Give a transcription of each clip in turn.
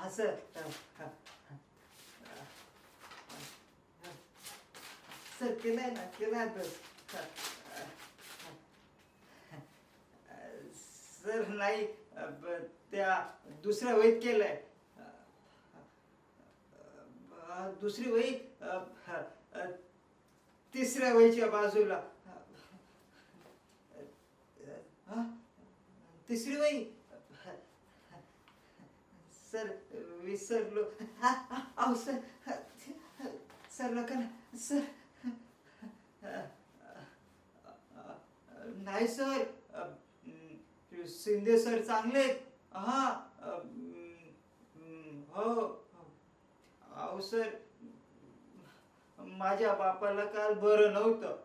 हा sir sir केलाय ना केलाय अभ्यास सर नाही त्या दुसऱ्या वहीत केलंय दुसरी वही तिसऱ्या वहीच्या बाजूला तिसरी वही सर विसरलो अहो सर सर नका ना सर नाही सर शिंदे सर चांगले हा हो अहो सर माझ्या बापाला काल बरं नव्हतं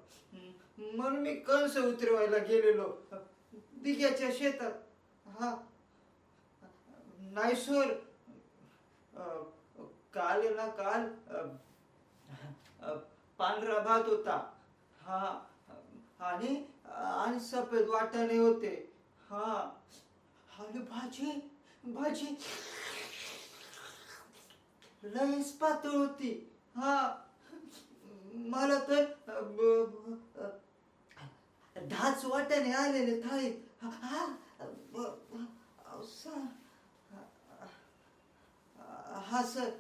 म्हणून मी कंस उतरवायला गेलेलो दिग्याच्या शेतात हा नाही सर काल ना काल पांढरा भात होता हा आणि आणि सफेद वाटाणे होते हा आणि भाजी भाजी लयच पातळ होती हा मला तर 10 वाटाणे आलेले थाळीत हा हा सर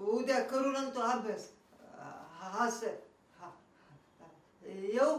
उद्या करून आणतो अभ्यास हा सर हा येऊ